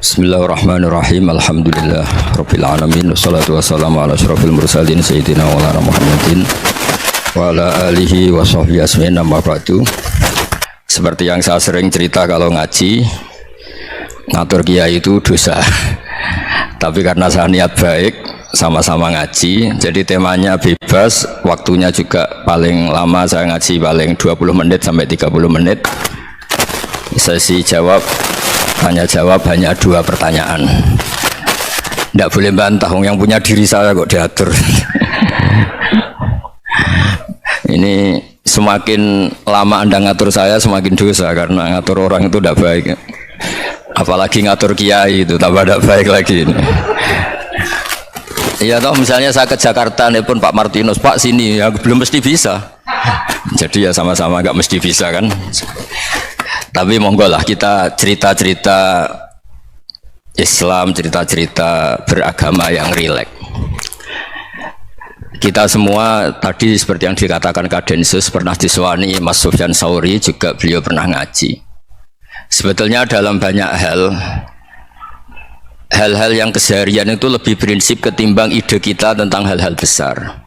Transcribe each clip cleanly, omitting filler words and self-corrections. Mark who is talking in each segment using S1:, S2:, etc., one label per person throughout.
S1: Bismillahirrahmanirrahim. Alhamdulillah Rabbil alamin. Wassalatu wassalamu ala asyrafil mursalin Sayyidina wa lana Muhammadin wa ala alihi wa sahbihi asmin. Amma ba'du. Seperti yang saya sering cerita, kalau ngaji ngatur kiai itu dosa. Tapi karena saya niat baik, sama-sama ngaji, jadi temanya bebas, waktunya juga paling lama saya ngaji paling 20 menit sampai 30 menit. Sesi jawab tanya jawab hanya 2 pertanyaan. Tidak boleh bantah, yang punya diri saya kok diatur. Ini semakin lama Anda ngatur saya semakin dosa, karena ngatur orang itu tidak baik. Apalagi ngatur kiai itu tambah tidak baik lagi ini. Ya toh, misalnya saya ke Jakarta nelpon Pak Martinus, Pak sini, ya belum mesti bisa. Jadi ya sama-sama nggak mesti bisa kan. Tapi monggo lah kita cerita-cerita Islam, cerita-cerita beragama yang rileks. Kita semua tadi seperti yang dikatakan Kadensus pernah diswani Mas Sufyan Sauri, juga beliau pernah ngaji. Sebetulnya dalam banyak hal-hal yang keseharian itu lebih prinsip ketimbang ide kita tentang hal-hal besar.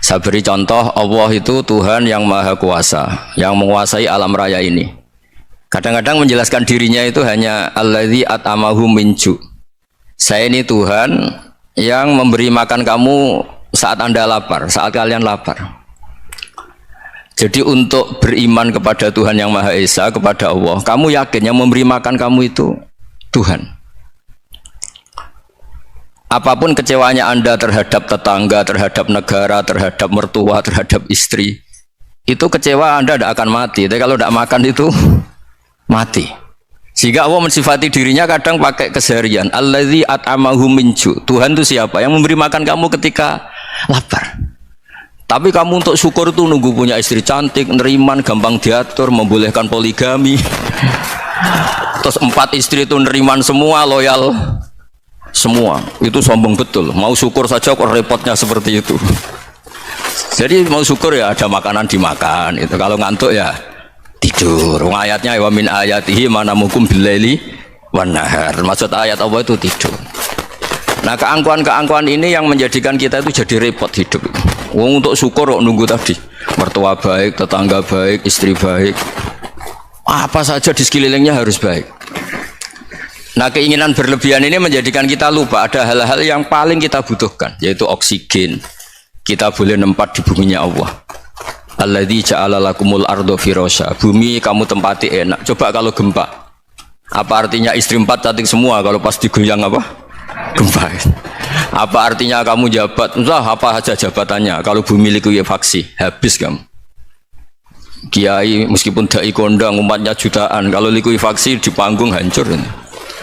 S1: Saya beri contoh, Allah itu Tuhan yang Maha Kuasa, yang menguasai alam raya ini. Kadang-kadang menjelaskan dirinya itu hanya alladzi at'amahu min ju'. Saya ini Tuhan yang memberi makan kamu saat Anda lapar, saat kalian lapar. Jadi untuk beriman kepada Tuhan yang Maha Esa, kepada Allah, kamu yakin yang memberi makan kamu itu Tuhan. Apapun kecewanya Anda terhadap tetangga, terhadap negara, terhadap mertua, terhadap istri, itu kecewa Anda tidak akan mati. Tapi kalau tidak makan itu mati. Sehingga Allah mensifati dirinya kadang pakai keseharian. Alladzi at'amahu min ju'. Tuhan itu siapa? Yang memberi makan kamu ketika lapar. Tapi kamu untuk syukur itu nunggu punya istri cantik, neriman, gampang diatur, membolehkan poligami. Terus 4 istri itu neriman semua, loyal semua. Itu sombong betul. Mau syukur saja kok repotnya seperti itu. Jadi mau syukur ya ada makanan dimakan. Itu kalau ngantuk ya tidur. Ayatnya wa min ayatihi manamukum billaili wan nahar. Maksud ayat Allah itu tidur. Nah, keangkuhan-keangkuhan ini yang menjadikan kita itu jadi repot hidup. Untuk syukur kok nunggu tadi. Mertua baik, tetangga baik, istri baik. Apa saja di sekelilingnya harus baik. Nah, keinginan berlebihan ini menjadikan kita lupa ada hal-hal yang paling kita butuhkan, yaitu oksigen. Kita boleh nempat di buminya Allah. Alladzi ja'ala lakumul ardo firasya. Bumi kamu tempati enak. Coba kalau gempa, apa artinya istri 4 cantik semua kalau pas digoyang apa? Gempa. Apa artinya kamu jabat? Entah apa saja jabatannya. Kalau bumi likuifaksi, habis kamu. Kiai meskipun dai kondang umatnya jutaan, kalau likuifaksi di panggung hancur.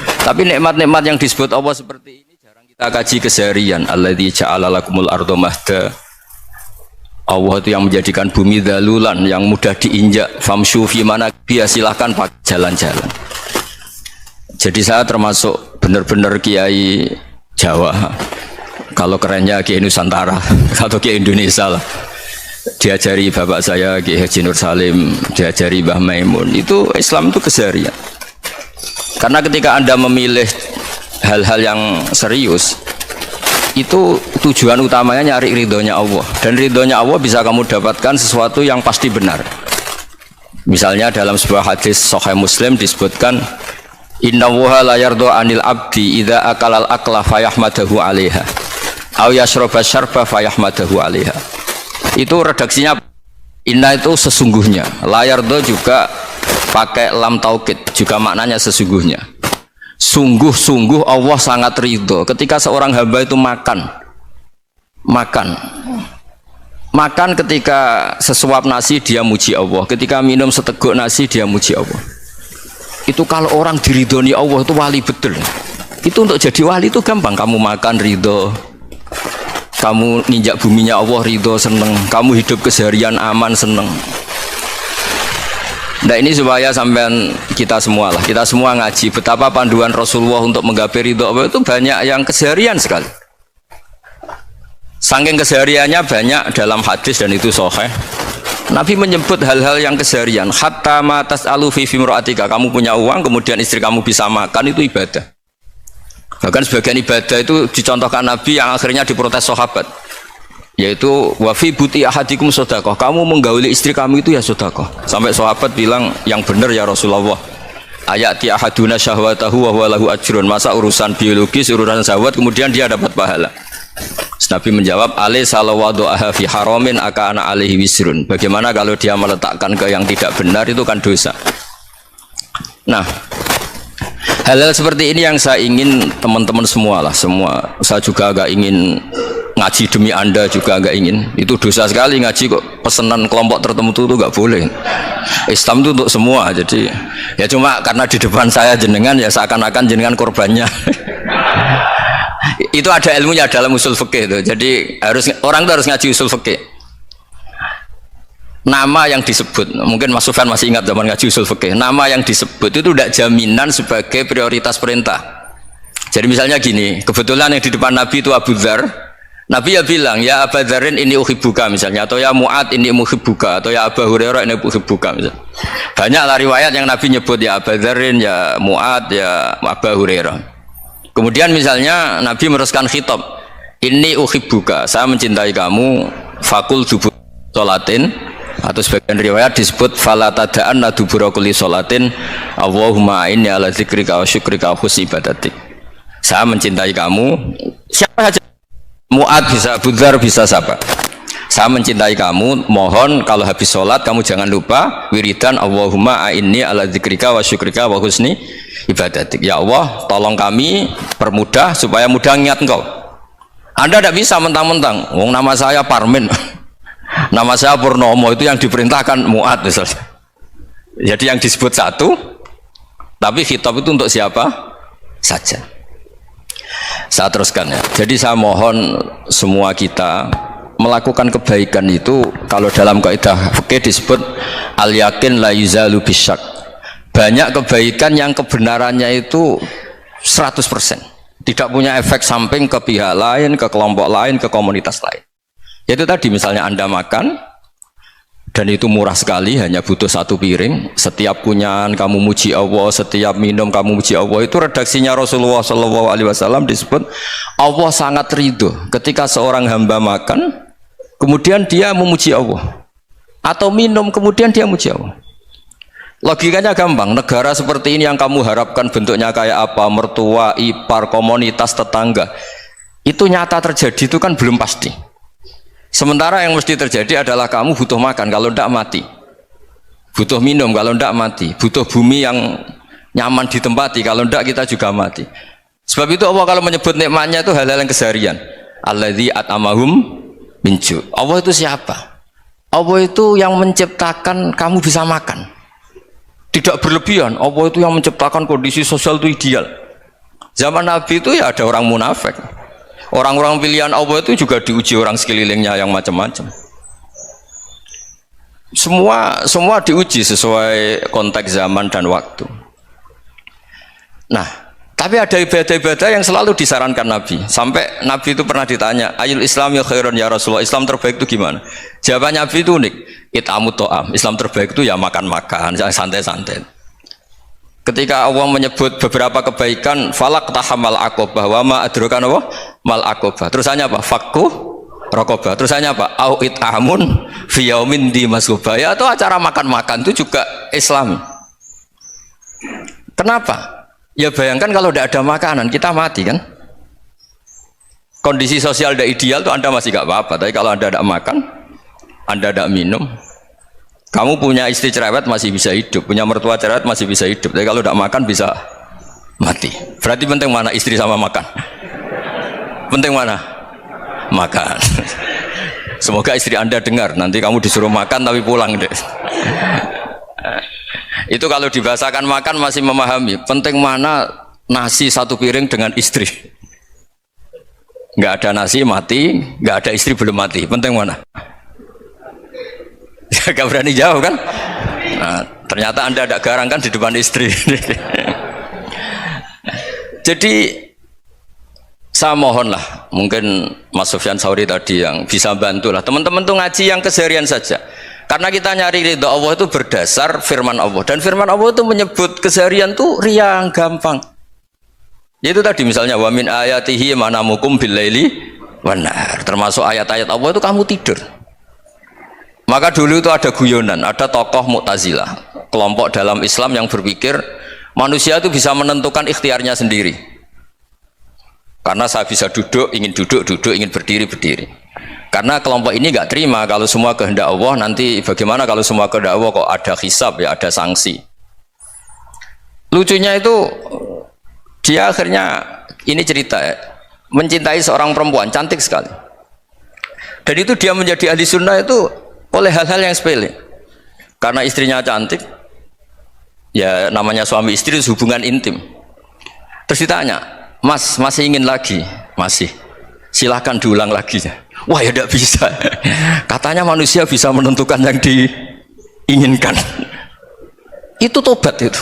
S1: Tapi nikmat-nikmat yang disebut Allah seperti ini jarang kita kaji keseharian. Alladzi ja'ala lakumul ardo mahda. Allah itu yang menjadikan bumi dalulan, yang mudah diinjak. Famshu fi mana biya, silahkan pakai jalan-jalan. Jadi saya termasuk benar-benar kiai Jawa. Kalau kerennya kiai Nusantara atau kiai Indonesia lah. Diajari bapak saya Kiai Haji Nur Salim, diajari Mbah Maimun. Itu Islam itu keseharian. Karena ketika Anda memilih hal-hal yang serius, itu tujuan utamanya nyari ridhonya Allah, dan ridhonya Allah bisa kamu dapatkan sesuatu yang pasti benar. Misalnya dalam sebuah hadis Sahih Muslim disebutkan, innallaha la yardha 'anil 'abdi idza akala al-akla fayahmadahu 'alaiha aw yashraba syarba fayahmadahu 'alaiha. Itu redaksinya inna itu sesungguhnya, la yardha juga pakai lam taukid, juga maknanya sesungguhnya. Sungguh-sungguh Allah sangat ridho ketika seorang hamba itu makan ketika sesuap nasi dia muji Allah, ketika minum seteguk nasi dia muji Allah. Itu kalau orang diridhoni Allah itu wali betul. Itu untuk jadi wali itu gampang. Kamu makan ridho, kamu nginjak buminya Allah ridho, seneng, kamu hidup keseharian aman, seneng. Nah, ini supaya sampean kita semua ngaji betapa panduan Rasulullah untuk menggapai ridho Allah itu banyak yang keseharian sekali. Saking kesehariannya banyak dalam hadis, dan itu sahih. Nabi menyebut hal-hal yang keseharian. Hatta ma tas'alu fi imra'atika, kamu punya uang kemudian istri kamu bisa makan, itu ibadah. Bahkan sebagian ibadah itu dicontohkan Nabi yang akhirnya diprotes sahabat, yaitu wa fi buti ahadikum sedekah, kamu menggauli istri kamu itu ya sedekah. Sampai sahabat bilang, yang benar ya Rasulullah, ayati ahaduna syahwatahu wa huwa lahu ajrun, masa urusan biologis, urusan syahwat kemudian dia dapat pahala. Nabi menjawab, alaysa lawadhu'aha fi haramin akana alaihi wisrun, bagaimana kalau dia meletakkan ke yang tidak benar, itu kan dosa. Nah, hal-hal seperti ini yang saya ingin teman-teman semua lah, semua, saya juga agak ingin ngaji demi Anda juga agak ingin. Itu dosa sekali ngaji kok pesanan kelompok tertentu itu gak boleh. Islam itu untuk semua, jadi ya cuma karena di depan saya jenengan ya seakan-akan jenengan korbannya. Itu ada ilmunya dalam usul fikih itu. Jadi orang itu harus ngaji usul fikih. Nama yang disebut, mungkin Mas Sufyan masih ingat zaman ngaji usul fikih, nama yang disebut itu tidak jaminan sebagai prioritas perintah. Jadi misalnya gini, kebetulan yang di depan Nabi itu Abu Dzar, Nabi ya bilang, ya Abu Dzarin ini uhibbuka misalnya, atau ya Mu'ad ini uhibbuka, atau ya Abu Hurairah ini uhibbuka misalnya. Banyaklah riwayat yang Nabi nyebut ya Abu Dzarin, ya Mu'ad, ya Abu Hurairah. Kemudian misalnya Nabi meneruskan khitab, ini uhibbuka, saya mencintai kamu, fakul dubur sholatin, atau sebagian riwayat disebut fala tada'anna dubura kulli sholatin Allahumma inni ala dzikrika wa syukrika wa husni ibadatik. Saya mencintai kamu, siapa saja, Mu'ad bisa, Abu Dzar bisa, siapa, saya mencintai kamu, mohon kalau habis sholat kamu jangan lupa wiridan Allahumma inni ala dzikrika wa syukrika wa husni ibadatik. Ya Allah, tolong kami permudah supaya mudah ingat engkau. Anda tidak bisa mentang-mentang, wong nama saya Parmin, nama saya Purnomo, itu yang diperintahkan Mu'ad misalnya. Jadi yang disebut satu, tapi khitab itu untuk siapa saja. Saya teruskan ya. Jadi saya mohon semua kita melakukan kebaikan itu, kalau dalam kaidah fikih disebut al yakin la yuzalu bisyak. Banyak kebaikan yang kebenarannya itu 100%, tidak punya efek samping ke pihak lain, ke kelompok lain, ke komunitas lain. Yaitu tadi misalnya Anda makan dan itu murah sekali, hanya butuh satu piring, setiap kunyahan kamu muji Allah, setiap minum kamu muji Allah. Itu redaksinya Rasulullah SAW disebut Allah sangat ridho ketika seorang hamba makan kemudian dia memuji Allah, atau minum kemudian dia muji Allah. Logikanya gampang, negara seperti ini yang kamu harapkan bentuknya kayak apa, mertua, ipar, komunitas, tetangga, itu nyata terjadi itu kan belum pasti. Sementara yang mesti terjadi adalah kamu butuh makan, kalau tidak mati, butuh minum, kalau tidak mati, butuh bumi yang nyaman ditempati, kalau tidak kita juga mati. Sebab itu Allah kalau menyebut nikmatnya itu hal-hal yang keseharian. Alladzi at'amahum min ju'. Allah itu siapa? Allah itu yang menciptakan kamu bisa makan, tidak berlebihan. Allah itu yang menciptakan kondisi sosial itu ideal. Zaman Nabi itu ya ada orang munafik, orang-orang pilihan Allah itu juga diuji orang sekelilingnya yang macam-macam. Semua diuji sesuai konteks zaman dan waktu. Nah, tapi ada ibadah-ibadah yang selalu disarankan Nabi. Sampai Nabi itu pernah ditanya, ayul Islam ya khairun ya Rasulullah, Islam terbaik itu gimana? Jawaban Nabi itu unik, it'amut to'am, Islam terbaik itu ya makan-makan, santai-santai. Ketika Allah menyebut beberapa kebaikan, falak tahamal akobah, wa ma adrokan apa? Mal akobah. Terusannya apa? Fakku rokobah. Terusannya apa? Au it'amun fiyaumin di masubah. Ya, atau acara makan-makan itu juga Islam. Kenapa? Ya bayangkan kalau tidak ada makanan, kita mati kan? Kondisi sosial tidak ideal itu Anda masih gak apa-apa, tapi kalau Anda tidak makan, Anda tidak minum, kamu punya istri cerewet masih bisa hidup, punya mertua cerewet masih bisa hidup, tapi kalau tidak makan bisa mati. Berarti penting mana istri sama makan? Penting mana? Makan. Semoga istri Anda dengar, nanti kamu disuruh makan tapi pulang deh. Itu kalau dibahasakan makan masih memahami. Penting mana nasi satu piring dengan istri? Nggak ada nasi mati, nggak ada istri belum mati. Penting mana? Gak berani jawab kan? Nah, ternyata Anda ada garang kan di depan istri. Jadi saya mohonlah, mungkin Mas Sufyan Sauri tadi yang bisa bantulah teman-teman tuh ngaji yang keseharian saja. Karena kita nyari ridho Allah itu berdasar firman Allah, dan firman Allah itu menyebut keseharian tuh riang gampang. Yaitu tadi misalnya wa min ayatihi manamukum billaili wan nahar. Termasuk ayat-ayat Allah itu kamu tidur. Maka dulu itu ada guyonan, ada tokoh Mu'tazilah, kelompok dalam Islam yang berpikir manusia itu bisa menentukan ikhtiarnya sendiri. Karena saya bisa duduk, duduk, ingin berdiri, berdiri. Karena kelompok ini nggak terima kalau semua kehendak Allah, nanti bagaimana kalau semua kehendak Allah kok ada hisab, ya ada sanksi. Lucunya itu dia akhirnya, ini cerita ya, mencintai seorang perempuan cantik sekali. Dan itu dia menjadi ahli sunnah itu oleh hal-hal yang sepele. Karena istrinya cantik, ya namanya suami istri itu hubungan intim. Terus ditanya, Mas, masih ingin lagi? Masih. Silahkan diulang lagi. Wah ya tidak bisa. Katanya manusia bisa menentukan yang diinginkan. Itu tobat itu.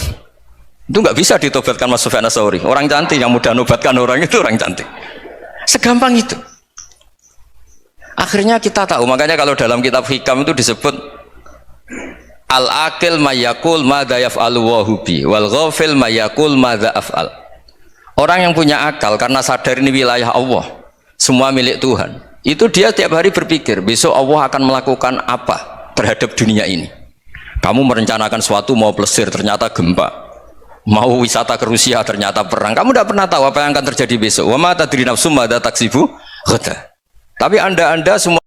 S1: Itu nggak bisa ditobatkan Mas Sufyan Ats-Tsauri. Orang cantik yang mudah nobatkan orang itu orang cantik. Segampang itu. Akhirnya kita tahu, makanya kalau dalam kitab hikam itu disebut al-aqil mayakul madza yaf'alu wa hubi wal ghafil mayakul madza af'al. Orang yang punya akal karena sadar ini wilayah Allah, semua milik Tuhan, itu dia tiap hari berpikir besok Allah akan melakukan apa terhadap dunia ini. Kamu merencanakan suatu mau plesir ternyata gempa, mau wisata ke Rusia ternyata perang. Kamu tidak pernah tahu apa yang akan terjadi besok. Wa ma tadri nafsum madza taksibu ghadan. Tapi anda semua